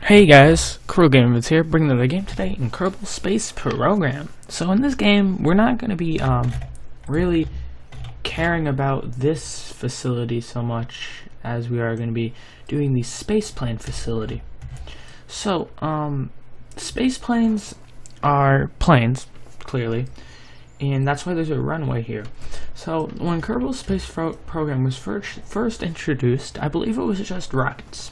Hey guys, Kerbal Gamers here, bringing another game today in Kerbal Space Program. So in this game, we're not going to be really caring about this facility so much as we are going to be doing the spaceplane facility. So, space planes are planes, clearly, and that's why there's a runway here. So when Kerbal Space Program was first introduced, I believe it was just rockets.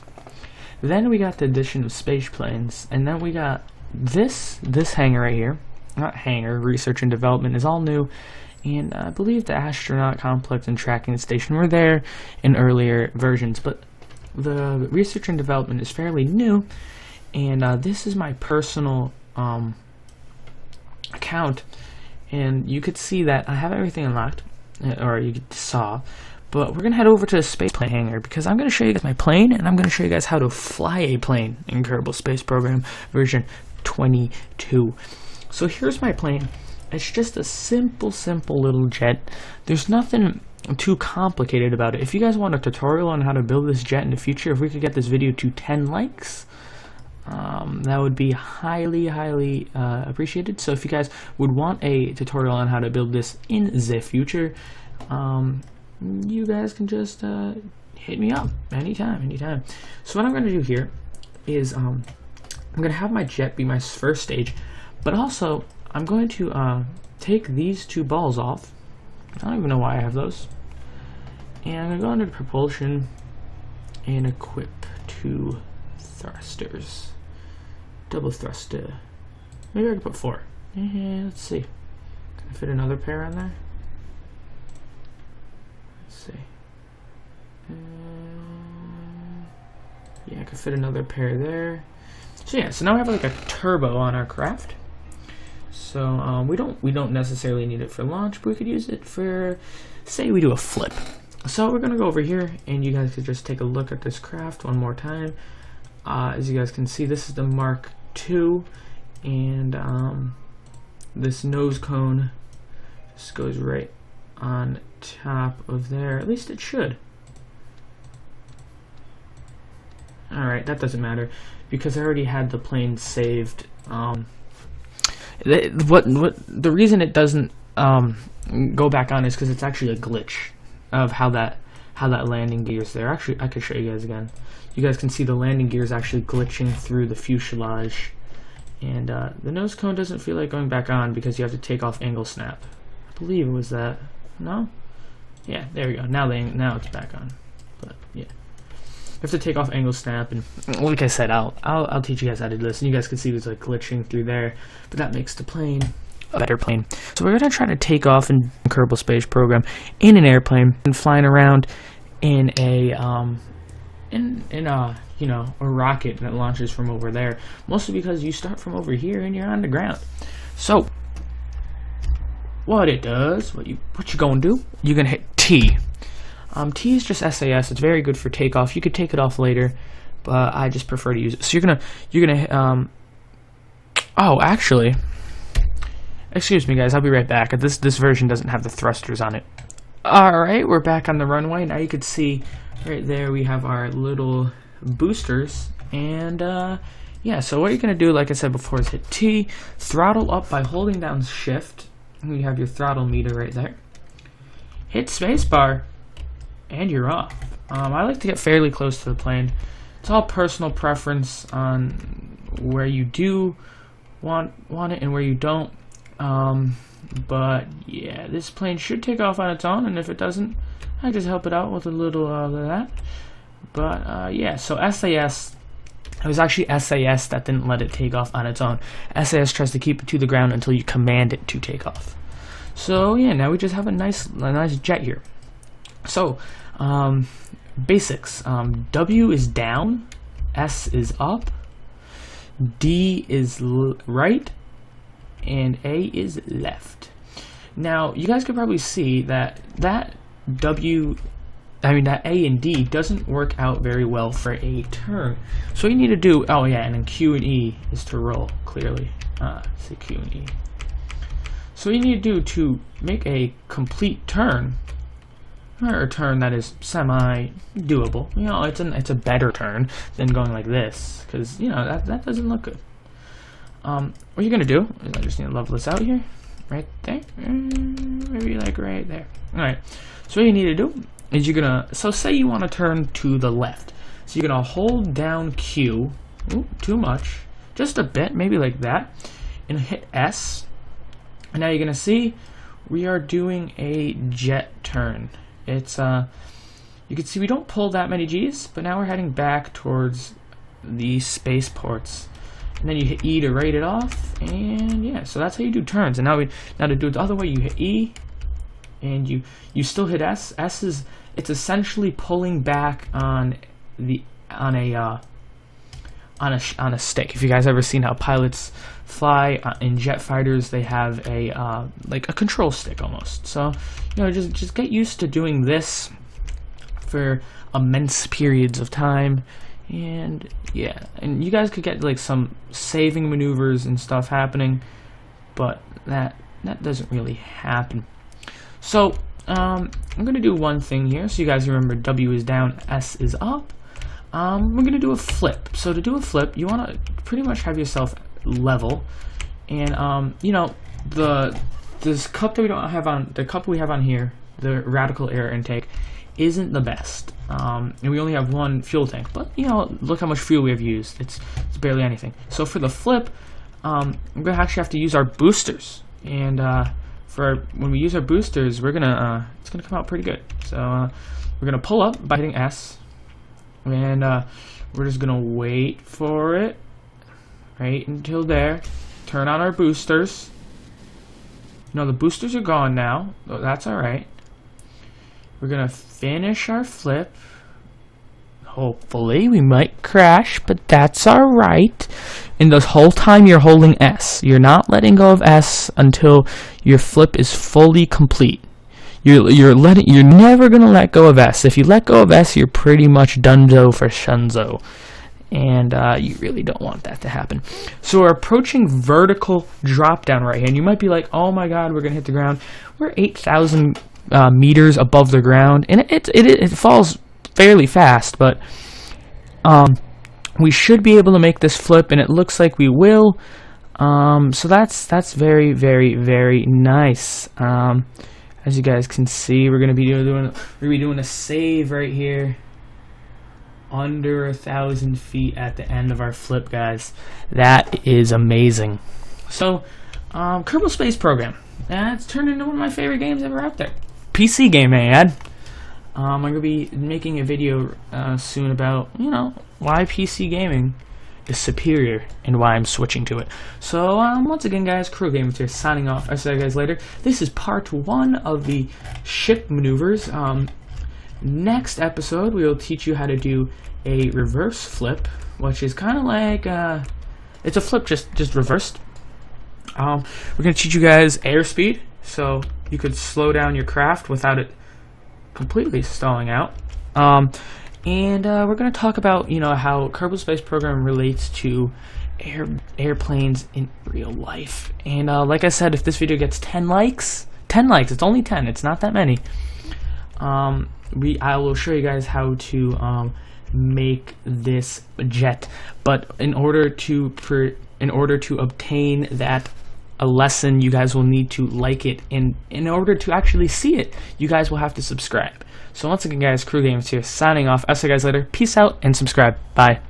Then we got the addition of space planes, and then we got this hangar right here. Not hangar, research and development is all new, and I believe the astronaut complex and tracking station were there in earlier versions, but the research and development is fairly new, and this is my personal account, and you could see that I have everything unlocked, or you saw. But we're going to head over to the space plane hangar because I'm going to show you guys my plane, and I'm going to show you guys how to fly a plane in Kerbal Space Program version 22. So here's my plane. It's just a simple little jet. There's nothing too complicated about it. If you guys want a tutorial on how to build this jet in the future, if we could get this video to 10 likes, that would be highly appreciated. So if you guys would want a tutorial on how to build this in the future, you guys can just hit me up anytime. So what I'm going to do here is I'm going to have my jet be my first stage, but also I'm going to take these two balls off. I don't even know why I have those. And I'm going to go under propulsion and equip two thrusters. Double thruster. Maybe I can put 4. Yeah, let's see. Can I fit another pair on there? See. Yeah, I could fit another pair there. So yeah, so now we have like a turbo on our craft. So we don't necessarily need it for launch, but we could use it for, say we do a flip. So we're gonna go over here, and you guys could just take a look at this craft one more time. As you guys can see, this is the Mark II, and this nose cone just goes right on top of there. At least it should. Alright, that doesn't matter because I already had the plane saved. The reason it doesn't go back on is because it's actually a glitch of how that landing gear is there. Actually, I could show you guys again. You guys can see the landing gear is actually glitching through the fuselage, and the nose cone doesn't feel like going back on because you have to take off angle snap. I believe it was that. No? Yeah, there we go. Now it's back on. But yeah, you have to take off angle snap, and like I said, I'll teach you guys how to do this, and you guys can see there's like glitching through there, but that makes the plane a better plane. So we're gonna try to take off in Kerbal Space Program in an airplane and flying around in a you know, a rocket that launches from over there. Mostly because you start from over here and you're on the ground. So what it does, what you gonna do? You're gonna hit T. T is just SAS. It's very good for takeoff. You could take it off later, but I just prefer to use it. So you're gonna oh, actually, excuse me guys, I'll be right back. This version doesn't have the thrusters on it. Alright, we're back on the runway. Now you can see right there we have our little boosters, and yeah, so what you're gonna do, like I said before, is hit T, throttle up by holding down shift. You have your throttle meter right there. Hit spacebar, and you're off. I like to get fairly close to the plane. It's all personal preference on where you do want it and where you don't. But yeah, this plane should take off on its own, and if it doesn't, I just help it out with a little of that. But yeah, so SAS. It was actually SAS that didn't let it take off on its own. SAS tries to keep it to the ground until you command it to take off. So yeah, now we just have a nice jet here. So basics. W is down, S is up, D is right, and A is left. Now you guys could probably see that that A and D doesn't work out very well for a turn. So what you need to do, oh yeah, and then Q and E is to roll, clearly. See Q and E. So what you need to do to make a complete turn or a turn that is semi-doable. You know, it's a better turn than going like this, because, you know, that doesn't look good. What you're going to do is I just need to level this out here. Right there. Maybe like right there. Alright. So what you need to do is you're going to... So say you want to turn to the left. So you're going to hold down Q. Ooh, too much. Just a bit. Maybe like that. And hit S. And now you're going to see we are doing a jet turn. It's... You can see we don't pull that many G's. But now we're heading back towards the spaceports. And then you hit E to rate it off, and yeah, so that's how you do turns. And now to do it the other way, you hit E, and you still hit S. It's essentially pulling back on a stick. If you guys ever seen how pilots fly in jet fighters, they have a like a control stick almost. So you know, just get used to doing this for immense periods of time. And yeah, and you guys could get like some saving maneuvers and stuff happening, but that doesn't really happen. So I'm gonna do one thing here, so you guys remember W is down, S is up. We're gonna do a flip. So to do a flip, you want to pretty much have yourself level, and you know, this cup that we don't have on, the cup we have on here, the radical air intake, isn't the best. And we only have one fuel tank, but you know, look how much fuel we have used. It's barely anything. So for the flip, we're gonna actually have to use our boosters, and when we use our boosters, we're gonna it's gonna come out pretty good. So we're gonna pull up by hitting S, and we're just gonna wait for it right until there. Turn on our boosters. You know, the boosters are gone now, but that's all right. We're gonna finish our flip. Hopefully we might crash, but that's alright. And the whole time you're holding S. You're not letting go of S until your flip is fully complete. You're never gonna let go of S. If you let go of S, you're pretty much donezo for shunzo. And you really don't want that to happen. So we're approaching vertical drop down right here. And you might be like, oh my god, we're gonna hit the ground. We're 8,000 meters above the ground, and it falls fairly fast, but we should be able to make this flip, and it looks like we will. So that's very, very, very nice. As you guys can see, we're gonna be doing a save right here under 1,000 feet at the end of our flip, guys. That is amazing. So Kerbal Space Program, that's turned into one of my favorite games ever out there. PC game ad. I'm going to be making a video soon about, you know, why PC gaming is superior and why I'm switching to it. So once again, guys, Crew Gamers here, signing off. I'll see you guys later. This is part 1 of the ship maneuvers. Next episode, we will teach you how to do a reverse flip, which is kind of like it's a flip just reversed. We're going to teach you guys airspeed, so you could slow down your craft without it completely stalling out. And we're going to talk about, you know, how Kerbal Space Program relates to airplanes in real life. And like I said, if this video gets 10 likes, it's only 10, it's not that many. I will show you guys how to make this jet. But in order to obtain that a lesson, you guys will need to like it, and in order to actually see it, you guys will have to subscribe. So once again, guys, Crew Gamers here, signing off. I'll see you guys later. Peace out and subscribe. Bye.